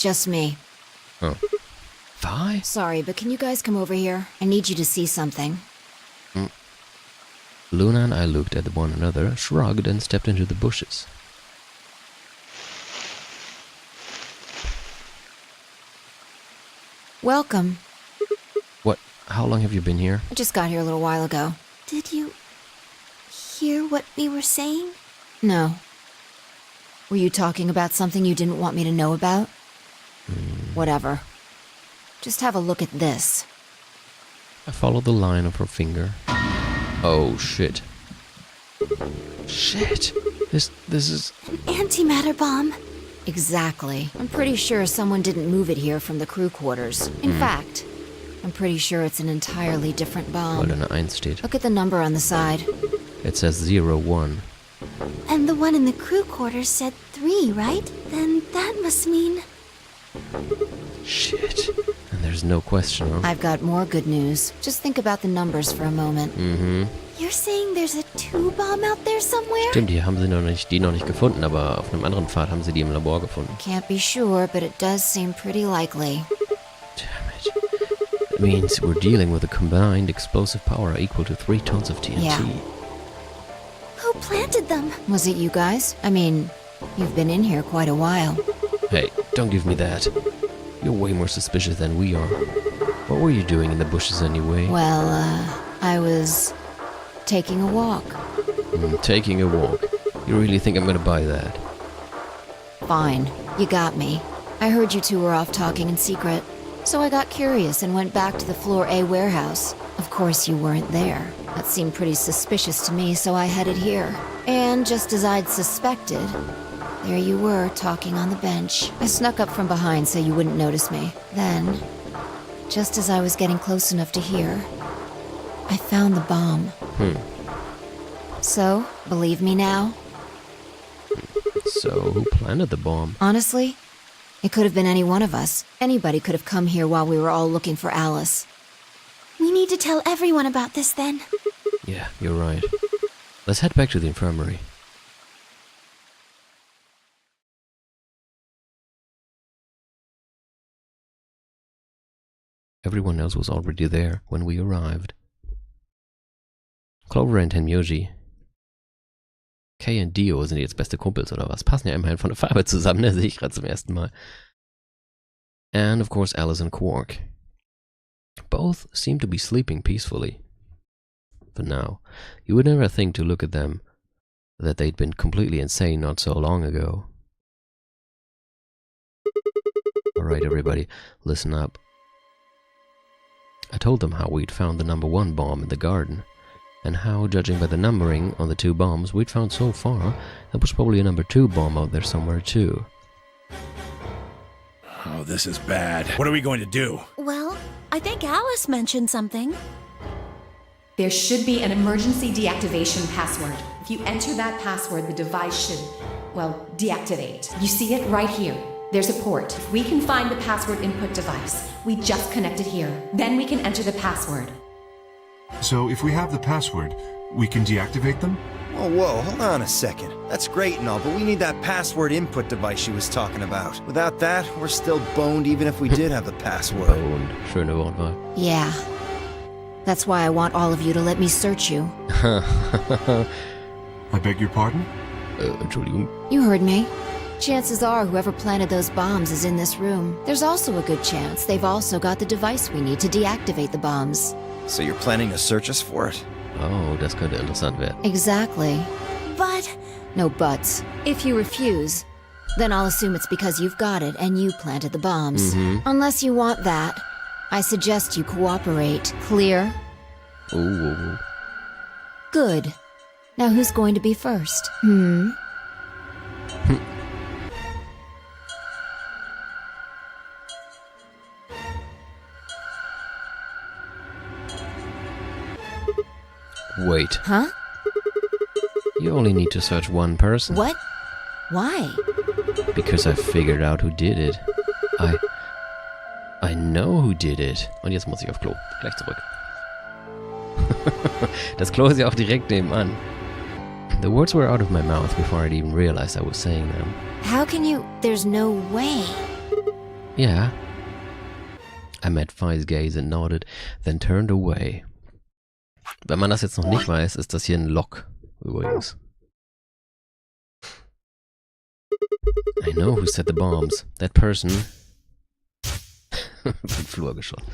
Just me. Oh. Vi? Sorry, but can you guys come over here? I need you to see something. Luna and I looked at one another, shrugged, and stepped into the bushes. Welcome. What? How long have you been here? I just got here a little while ago. Did you hear what we were saying? No. Were you talking about something you didn't want me to know about? Whatever. Just have a look at this. I followed the line of her finger. Oh, shit. Shit! This is... An antimatter bomb. Exactly. I'm pretty sure someone didn't move it here from the crew quarters. In fact, I'm pretty sure it's an entirely different bomb. Weil da eine 1 steht. Look at the number on the side. It says 01. And the one in the crew quarters said 3, right? Then that must mean... Shit. And there's no question, huh? I've got more good news. Just think about the numbers for a moment. You're saying there's a 2 bomb out there somewhere? Stimmt, die haben sie noch nicht gefunden, aber auf einem anderen Pfad haben sie die im Labor gefunden. Can't be sure, but it does seem pretty likely. Damn it. That means we're dealing with a combined explosive power equal to 3 tons of TNT. Yeah. Who planted them? Was it you guys? I mean, you've been in here quite a while. Hey, don't give me that. You're way more suspicious than we are. What were you doing in the bushes anyway? Well, I was taking a walk. Taking a walk. You really think I'm gonna buy that? Fine, you got me. I heard you two were off talking in secret. So I got curious and went back to the Floor A warehouse. Of course you weren't there. That seemed pretty suspicious to me, so I headed here. And just as I'd suspected, there you were, talking on the bench. I snuck up from behind so you wouldn't notice me. Then, just as I was getting close enough to hear, I found the bomb. So, believe me now? So, who planted the bomb? Honestly, it could have been any one of us. Anybody could have come here while we were all looking for Alice. We need to tell everyone about this then. Yeah, you're right. Let's head back to the infirmary. Everyone else was already there when we arrived. Clover and Tenmyoji. Kay und Dio sind jetzt beste Kumpels oder was? Passen ja immerhin von der Farbe zusammen, ne? Sehe ich gerade zum ersten Mal. And of course Alice and Quark. Both seem to be sleeping peacefully. For now, you would never think to look at them that they'd been completely insane not so long ago. Alright everybody, listen up. I told them how we'd found the number 1 bomb in the garden, and how, judging by the numbering on the 2 bombs we'd found so far, there was probably a number 2 bomb out there somewhere too. Oh, this is bad. What are we going to do? Well, I think Alice mentioned something. There should be an emergency deactivation password. If you enter that password, the device should, well, deactivate. You see it right here. There's a port. If we can find the password input device, we just connect it here. Then we can enter the password. So if we have the password, we can deactivate them? Whoa, hold on a second. That's great and all, but we need that password input device she was talking about. Without that, we're still boned even if we did have the password. Boned. Schöne Wortwahl. Yeah. That's why I want all of you to let me search you. I beg your pardon? Entschuldigung. You heard me. Chances are whoever planted those bombs is in this room. There's also a good chance they've also got the device we need to deactivate the bombs. So you're planning to search us for it? Oh, das könnte interessant werden. Exactly. But... No buts. If you refuse, then I'll assume it's because you've got it and you planted the bombs. Unless you want that, I suggest you cooperate. Clear? Ooh. Good. Now who's going to be first? Wait. Huh? You only need to search one person. What? Why? Because I figured out who did it. I know who did it. Und jetzt muss ich auf Klo. Gleich zurück. Das Klo ist ja auch direkt nebenan. The words were out of my mouth before I'd even realized I was saying them. How can you... There's no way. Yeah. I met Fi's gaze and nodded, then turned away. Wenn man das jetzt noch nicht weiß, ist das hier ein Log, übrigens. I know who set the bombs. That person... Vom Flur geschossen.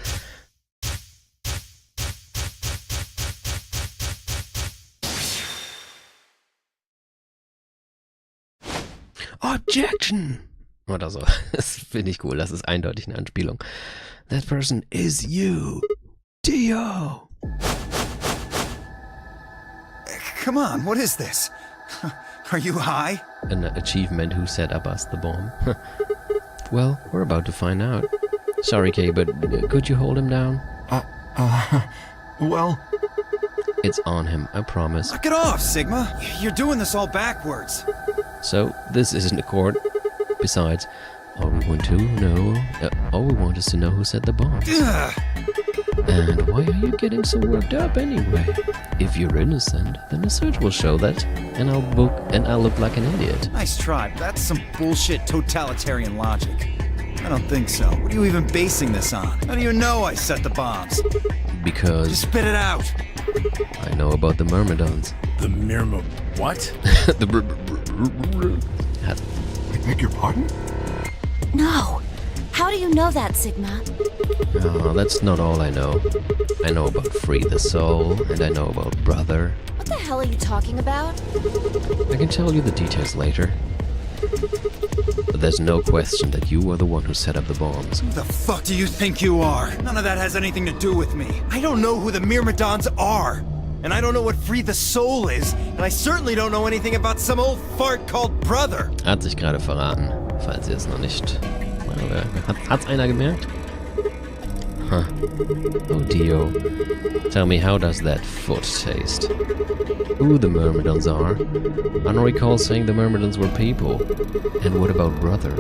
Objection! Oder so. Das finde ich cool. Das ist eindeutig eine Anspielung. That person is you. Dio! Come on, what is this? Are you high? An achievement who set up us the bomb. Well, we're about to find out. Sorry, Kay, but could you hold him down? Well... It's on him, I promise. Knock it off, Sigma. You're doing this all backwards. So, this isn't a court. Besides, all we want is to know who set the bomb. Ugh. And why are you getting so worked up anyway? If you're innocent, then the search will show that, and I'll look like an idiot. Nice try, but that's some bullshit totalitarian logic. I don't think so. What are you even basing this on? How do you know I set the bombs? Because Just spit it out. I know about the Myrmidons. The Myrmo... What? The I beg your pardon? No. How do you know that, Sigma? Oh, that's not all I know. I know about Free the Soul, and I know about Brother. What the hell are you talking about? I can tell you the details later. But there's no question that you are the one who set up the bombs. Who the fuck do you think you are? None of that has anything to do with me. I don't know who the Myrmidons are. And I don't know what Free the Soul is. And I certainly don't know anything about some old fart called Brother. Hat sich gerade verraten, falls ihr es noch nicht... Hat's einer gemerkt? Huh. Oh, Dio. Tell me, how does that foot taste? Who the Myrmidons are? I don't recall saying the Myrmidons were people. And what about Brother?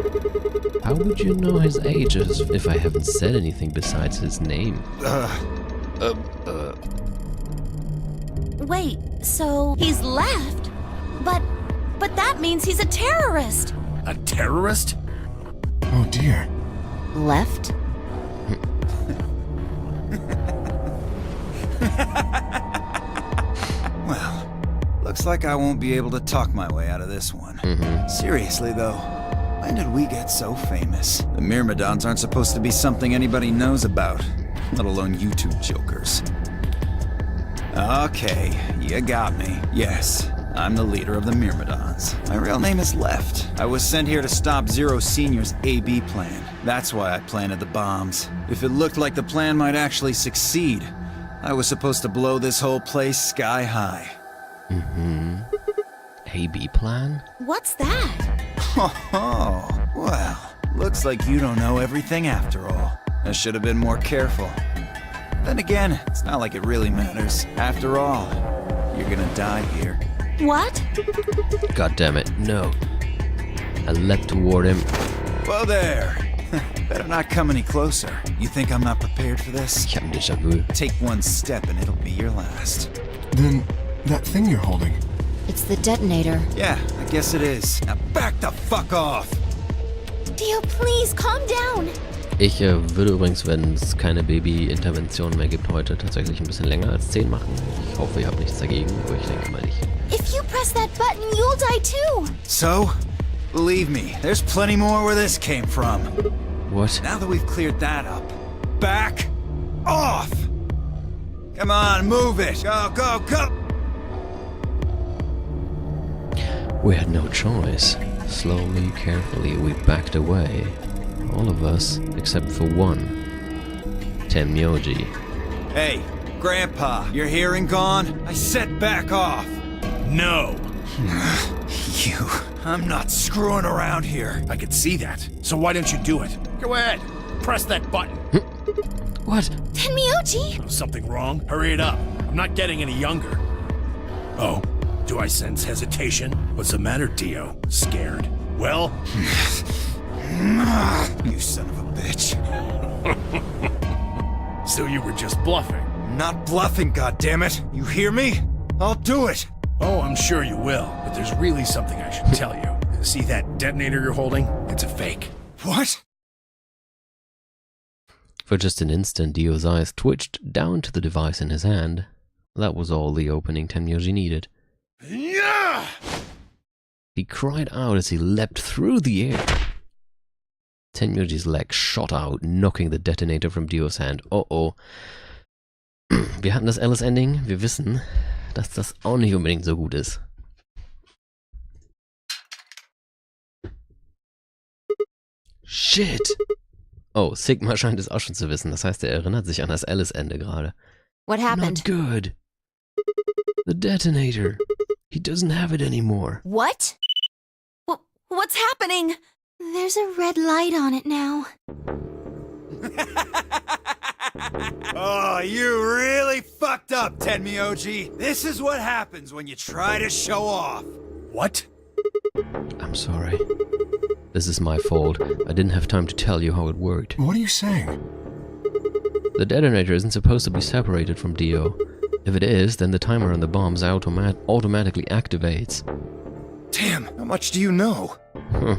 How would you know his age if I haven't said anything besides his name? Wait, so he's left? But that means he's a terrorist. A terrorist? Oh dear. Left? Well, looks like I won't be able to talk my way out of this one. Seriously, though, when did we get so famous? The Myrmidons aren't supposed to be something anybody knows about, let alone you two jokers. Okay, you got me. Yes, I'm the leader of the Myrmidons. My real name is Left. I was sent here to stop Zero Senior's AB plan. That's why I planted the bombs. If it looked like the plan might actually succeed, I was supposed to blow this whole place sky high. AB plan? What's that? Oh, well, looks like you don't know everything after all. I should have been more careful. Then again, it's not like it really matters. After all, you're gonna die here. What? God damn it, no. I leapt toward him. Whoa there. Better not come any closer. You think I'm not prepared for this? Ich hab ein Déjà-vu. Take one step and it'll be your last. Then, that thing you're holding. It's the detonator. Yeah, I guess it is. Now back the fuck off! Dio, please, calm down. Ich würde übrigens, wenn es keine Baby-Intervention mehr gibt heute, tatsächlich ein bisschen länger als 10 machen. Ich hoffe, ihr habt nichts dagegen, aber ich denke mal nicht. If you press that button, you'll die too. So? Believe me, there's plenty more where this came from. What? Now that we've cleared that up, back off! Come on, move it! Go, go, go! We had no choice. Slowly, carefully, we backed away. All of us, except for one. Tenmyoji. Hey, Grandpa, your hearing gone? I said back off! No. You, I'm not screwing around here. I could see that. So why don't you do it? Go ahead. Press that button. What? Tenmyoji? Oh, something wrong? Hurry it up. I'm not getting any younger. Oh, do I sense hesitation? What's the matter, Dio? Scared? Well? You son of a bitch. So you were just bluffing? Not bluffing, goddammit. You hear me? I'll do it. Oh, I'm sure you will. But there's really something I should tell you. See that detonator you're holding? It's a fake. What? For just an instant, Dio's eyes twitched down to the device in his hand. That was all the opening Tenmyoji needed. Yeah! He cried out as he leapt through the air. Tenmyoji's leg shot out, knocking the detonator from Dios Hand. Oh. Wir hatten das Alice-Ending. Wir wissen, dass das auch nicht unbedingt so gut ist. Shit! Oh, Sigma scheint es auch schon zu wissen. Das heißt, er erinnert sich an das Alice-Ende gerade. What happened? Not good. The detonator. He doesn't have it anymore. What? What's happening? There's a red light on it now. Oh, you really fucked up, Tenmyoji. This is what happens when you try to show off. What? I'm sorry. This is my fault. I didn't have time to tell you how it worked. What are you saying? The detonator isn't supposed to be separated from Dio. If it is, then the timer on the bombs automatically activates. Damn, how much do you know? Huh.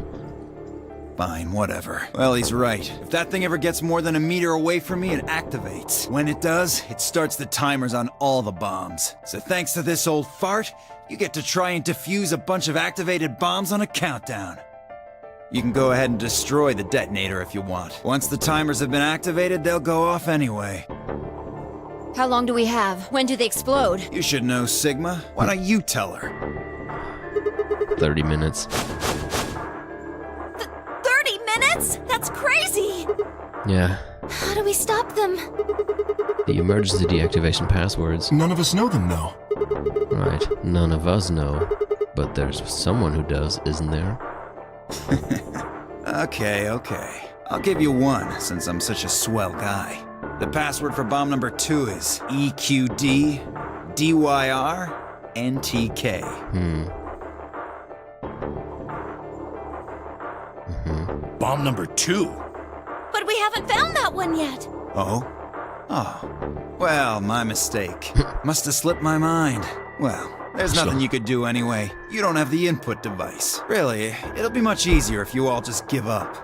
Fine, whatever. Well, he's right. If that thing ever gets more than a meter away from me, it activates. When it does, it starts the timers on all the bombs. So thanks to this old fart, you get to try and defuse a bunch of activated bombs on a countdown. You can go ahead and destroy the detonator if you want. Once the timers have been activated, they'll go off anyway. How long do we have? When do they explode? You should know, Sigma. Why don't you tell her? 30 minutes. 30 minutes? That's crazy! Yeah. How do we stop them? The emergency deactivation passwords. None of us know them, though. Right. None of us know. But there's someone who does, isn't there? Okay. I'll give you one, since I'm such a swell guy. The password for bomb number 2 is EQD-DYR-NTK. Bomb number 2? But we haven't found that one yet. Oh? Well, my mistake. Must have slipped my mind. Well, there's nothing you could do anyway. You don't have the input device. Really, it'll be much easier if you all just give up.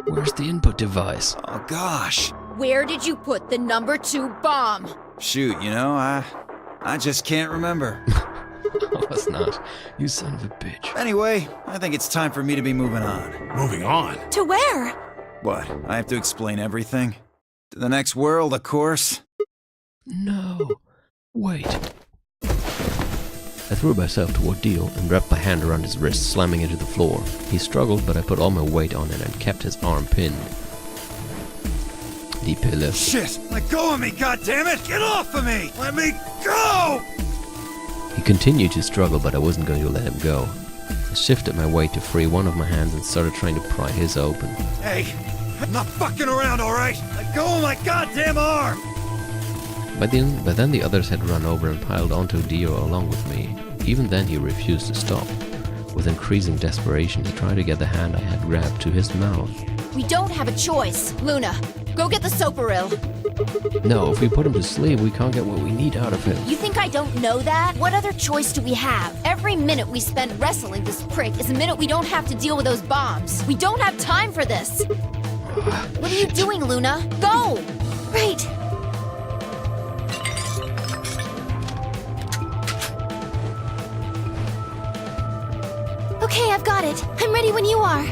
Where's the input device? Oh gosh. Where did you put the number 2 bomb? Shoot, I just can't remember. I was not. You son of a bitch. Anyway, I think it's time for me to be moving on. Moving on? To where? What, I have to explain everything? To the next world, of course. No. Wait. I threw myself toward Dio and wrapped my hand around his wrist, slamming into the floor. He struggled, but I put all my weight on it and kept his arm pinned. Die Pille. Shit! Let go of me, goddammit! Get off of me! Let me go! He continued to struggle, but I wasn't going to let him go. I shifted my weight to free one of my hands and started trying to pry his open. Hey, I'm not fucking around, alright? Let go of my goddamn arm! By then the others had run over and piled onto Dio along with me. Even then he refused to stop. With increasing desperation, he tried to get the hand I had grabbed to his mouth. We don't have a choice. Luna, go get the soparil. No, if we put him to sleep, we can't get what we need out of him. You think I don't know that? What other choice do we have? Every minute we spend wrestling this prick is a minute we don't have to deal with those bombs. We don't have time for this. What are you doing, Luna? Go! Right. Okay, I've got it. I'm ready when you are.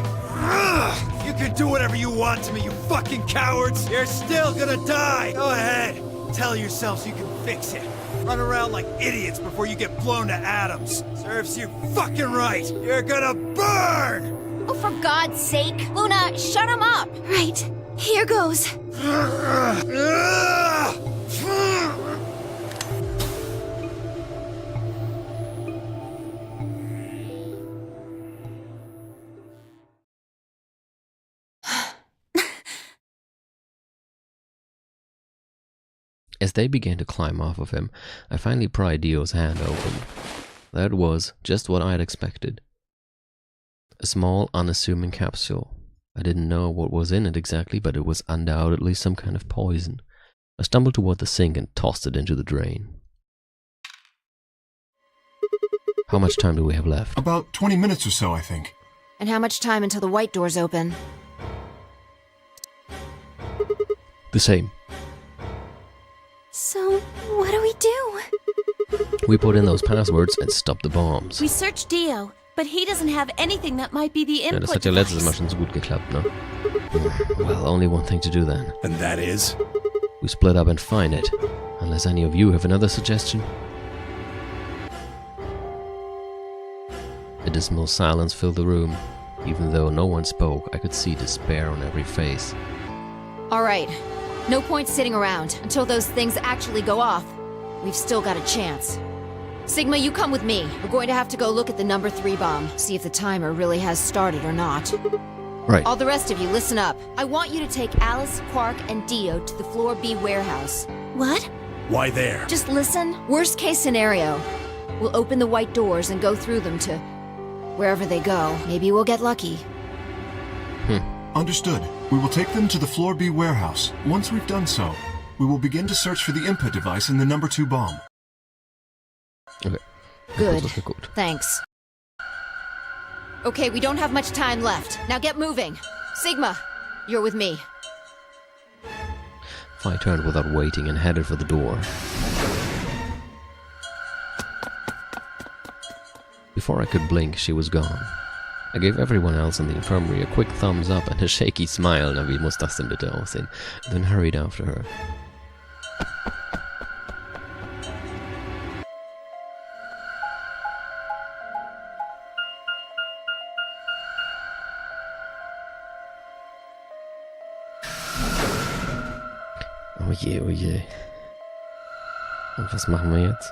You can do whatever you want to me, you fucking cowards! You're still gonna die! Go ahead! Tell yourselves you can fix it. Run around like idiots before you get blown to atoms. Serves you fucking right! You're gonna burn! Oh, for God's sake. Luna, shut him up. Right. Here goes. As they began to climb off of him, I finally pried Dio's hand open. That was just what I had expected. A small, unassuming capsule. I didn't know what was in it exactly, but it was undoubtedly some kind of poison. I stumbled toward the sink and tossed it into the drain. How much time do we have left? About 20 minutes or so, I think. And how much time until the white doors open? The same. So, what do we do? We put in those passwords and stop the bombs. We searched Dio, but he doesn't have anything that might be the Ja, input das hat ja letztes Mal device. schon so gut geklappt, ne? Well, only one thing to do then. And that is? We split up and find it. Unless any of you have another suggestion? A dismal silence filled the room. Even though no one spoke, I could see despair on every face. All right. No point sitting around until those things actually go off. We've still got a chance. Sigma, you come with me. We're going to have to go look at the number 3 bomb, see if the timer really has started or not. Right. All the rest of you, listen up. I want you to take Alice, Quark, and Dio to the Floor B warehouse. What? Why there? Just listen. Worst case scenario. We'll open the white doors and go through them to wherever they go. Maybe we'll get lucky. Understood. We will take them to the Floor B warehouse. Once we've done so, we will begin to search for the input device in the number 2 bomb. Okay. Good. Das war gut. Thanks. Okay, we don't have much time left. Now get moving. Sigma, you're with me. I turned without waiting and headed for the door. Before I could blink, she was gone. I gave everyone else in the infirmary a quick thumbs up and a shaky smile. Na, wie muss das denn bitte aussehen? Then hurried after her. Oh je, oh je. Und was machen wir jetzt?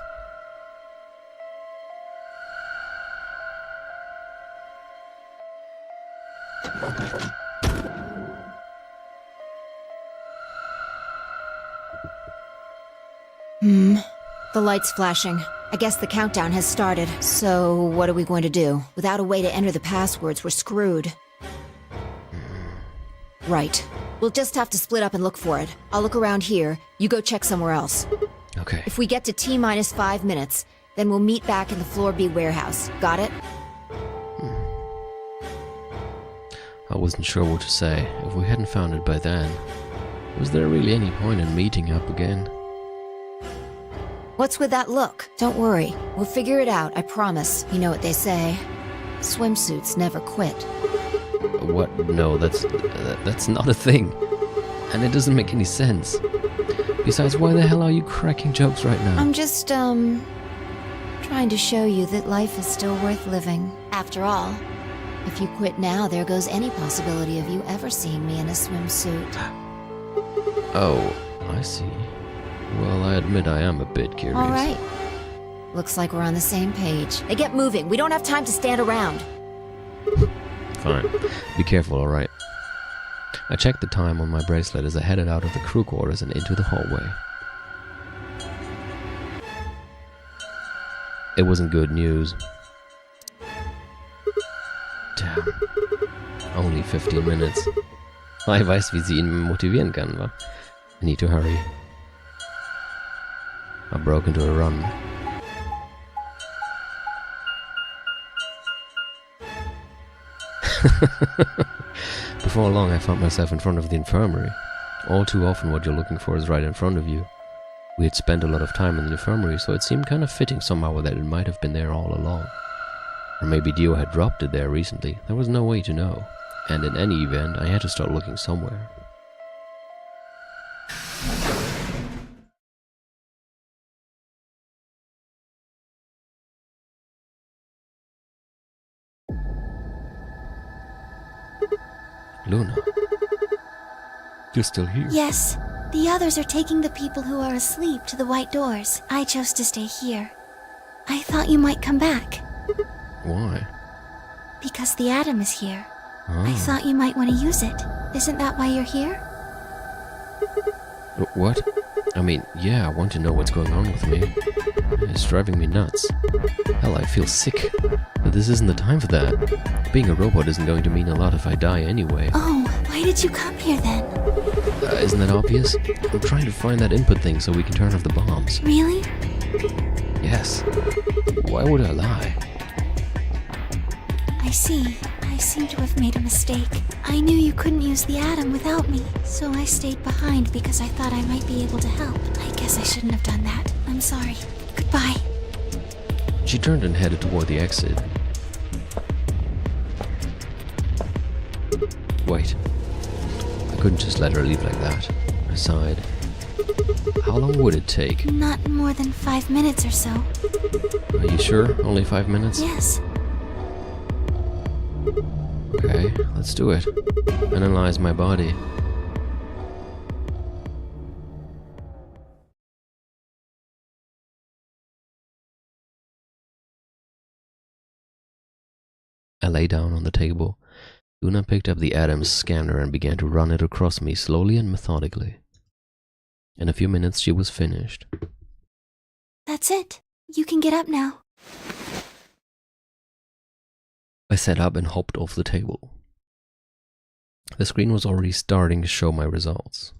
The light's flashing. I guess the countdown has started. So, what are we going to do? Without a way to enter the passwords, we're screwed. Right. We'll just have to split up and look for it. I'll look around here. You go check somewhere else. Okay. If we get to T-minus 5 minutes, then we'll meet back in the Floor B warehouse. Got it? I wasn't sure what to say. If we hadn't found it by then, was there really any point in meeting up again? What's with that look? Don't worry. We'll figure it out, I promise. You know what they say. Swimsuits never quit. What? No, that's not a thing. And it doesn't make any sense. Besides, why the hell are you cracking jokes right now? I'm just, trying to show you that life is still worth living. After all, if you quit now, there goes any possibility of you ever seeing me in a swimsuit. Oh, I see. Well, I admit I am a bit curious. All right. Looks like we're on the same page. Now get moving. We don't have time to stand around. Fine. Be careful, alright? I checked the time on my bracelet as I headed out of the crew quarters and into the hallway. It wasn't good news. Damn. Only 15 minutes. Ich weiß, wie sie ihn motivieren kann, wa? I need to hurry. I broke into a run. Before long, I found myself in front of the infirmary. All too often, what you're looking for is right in front of you. We had spent a lot of time in the infirmary, so it seemed kind of fitting somehow that it might have been there all along. Or maybe Dio had dropped it there recently. There was no way to know. And in any event, I had to start looking somewhere. Luna, you're still here? Yes. The others are taking the people who are asleep to the white doors. I chose to stay here. I thought you might come back. Why? Because the atom is here. Ah. I thought you might want to use it. Isn't that why you're here? What? I mean, yeah, I want to know what's going on with me. It's driving me nuts. Hell, I feel sick. But this isn't the time for that. Being a robot isn't going to mean a lot if I die anyway. Oh, why did you come here then? Isn't that obvious? I'm trying to find that input thing so we can turn off the bombs. Really? Yes. Why would I lie? I see. I I seem to have made a mistake. I knew you couldn't use the atom without me, so I stayed behind because I thought I might be able to help. I guess I shouldn't have done that. I'm sorry. Goodbye. She turned and headed toward the exit. Wait. I couldn't just let her leave like that. I sighed. How long would it take? Not more than 5 minutes or so. Are you sure? Only 5 minutes? Yes. Okay, let's do it. Analyze my body. I lay down on the table. Luna picked up the Adams scanner and began to run it across me slowly and methodically. In a few minutes she was finished. That's it. You can get up now. I sat up and hopped off the table. The screen was already starting to show my results.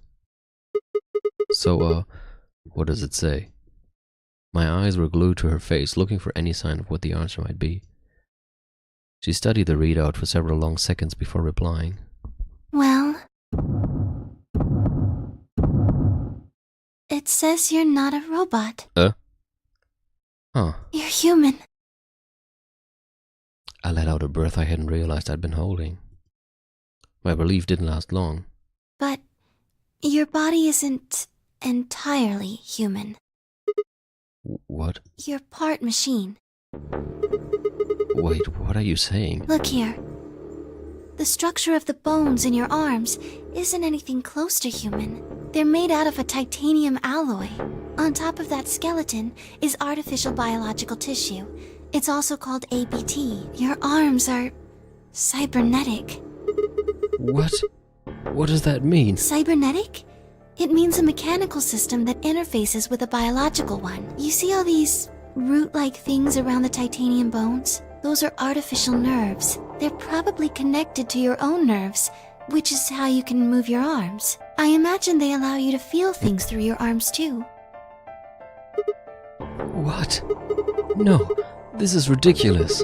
So, what does it say? My eyes were glued to her face, looking for any sign of what the answer might be. She studied the readout for several long seconds before replying. Well, it says you're not a robot. Huh. You're human. I let out a breath I hadn't realized I'd been holding. My relief didn't last long. But your body isn't entirely human. What? You're part machine. Wait, what are you saying? Look here. The structure of the bones in your arms isn't anything close to human. They're made out of a titanium alloy. On top of that skeleton is artificial biological tissue. It's also called ABT. Your arms are cybernetic. What? What does that mean? Cybernetic? It means a mechanical system that interfaces with a biological one. You see all these root-like things around the titanium bones? Those are artificial nerves. They're probably connected to your own nerves, which is how you can move your arms. I imagine they allow you to feel things through your arms too. What? No, this is ridiculous.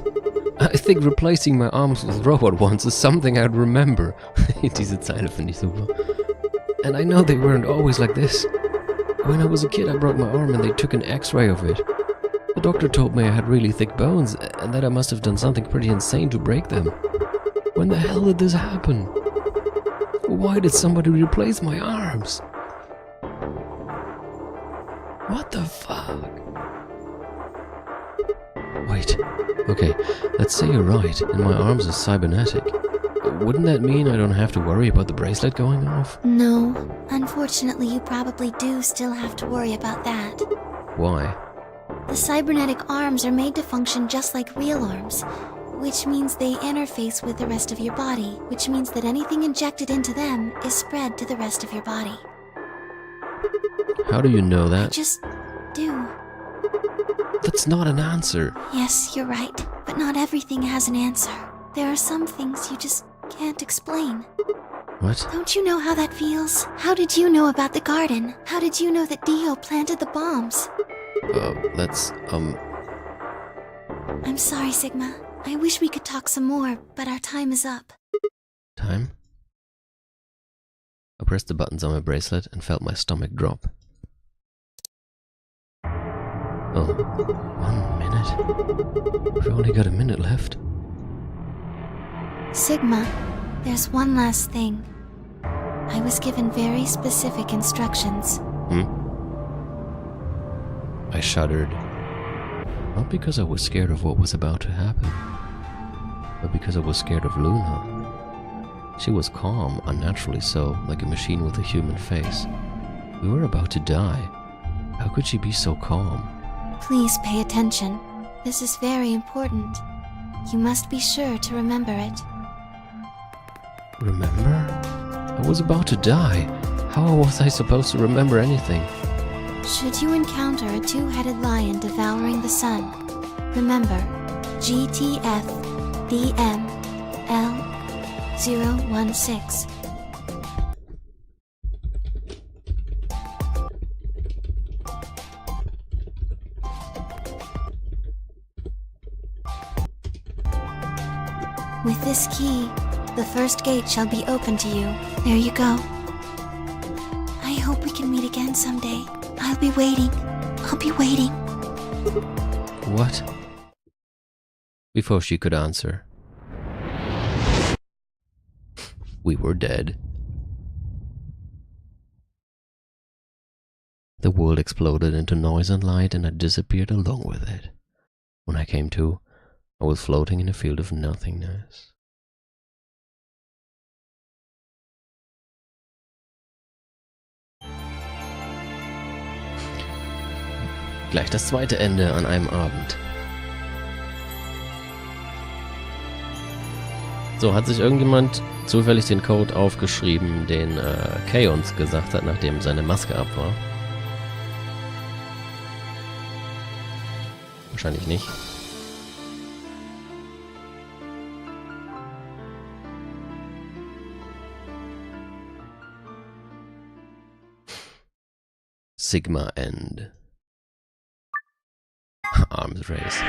I think replacing my arms with robot ones is something I'd remember. Diese Zeile finde ich super. And I know they weren't always like this. When I was a kid, I broke my arm and they took an X-ray of it. The doctor told me I had really thick bones and that I must have done something pretty insane to break them. When the hell did this happen? Why did somebody replace my arms? What the fuck? Wait, okay, let's say you're right and my arms are cybernetic. Wouldn't that mean I don't have to worry about the bracelet going off? No, unfortunately you probably do still have to worry about that. Why? The cybernetic arms are made to function just like real arms, which means they interface with the rest of your body, which means that anything injected into them is spread to the rest of your body. How do you know I that? just do. That's not an answer. Yes, you're right, but not everything has an answer. There are some things you just can't explain. What? Don't you know how that feels? How did you know about the garden? How did you know that Dio planted the bombs? I'm sorry, Sigma. I wish we could talk some more, but our time is up. Time? I pressed the buttons on my bracelet and felt my stomach drop. Oh, 1 minute? We've only got a minute left. Sigma, there's one last thing. I was given very specific instructions. I shuddered. Not because I was scared of what was about to happen, but because I was scared of Luna. She was calm, unnaturally so, like a machine with a human face. We were about to die. How could she be so calm? Please pay attention. This is very important. You must be sure to remember it. Remember? I was about to die. How was I supposed to remember anything? Should you encounter a two-headed lion devouring the sun, remember GTF-DM-L-016. With this key, the first gate shall be open to you. There you go. I hope we can meet again someday. I'll be waiting. I'll be waiting. What? Before she could answer, we were dead. The world exploded into noise and light, and I disappeared along with it. When I came to, I was floating in a field of nothingness. Gleich das zweite Ende an einem Abend. So, hat sich irgendjemand zufällig den Code aufgeschrieben, den Kay uns gesagt hat, nachdem seine Maske ab war? Wahrscheinlich nicht. Sigma End. Arms Race.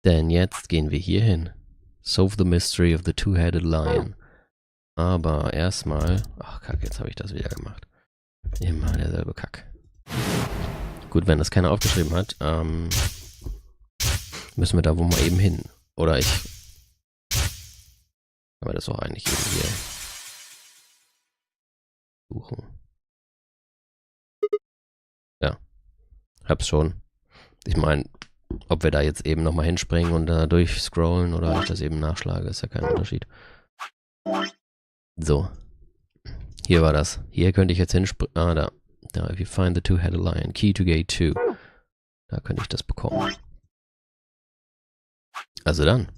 Denn jetzt gehen wir hier hin. Solve the mystery of the two-headed lion. Aber erstmal... Ach, Kack, jetzt habe ich das wieder gemacht. Immer derselbe Kack. Gut, wenn das keiner aufgeschrieben hat, müssen wir da wohl mal eben hin. Oder ich... Aber das auch eigentlich eben hier suchen. Ja. Hab's schon. Ich meine, ob wir da jetzt eben nochmal hinspringen und da durchscrollen oder ich das eben nachschlage, ist ja kein Unterschied. So. Hier war das. Hier könnte ich jetzt hinspringen. Ah, da. Da, if you find the two-headed lion, key to gate 2. Da könnte ich das bekommen. Also dann.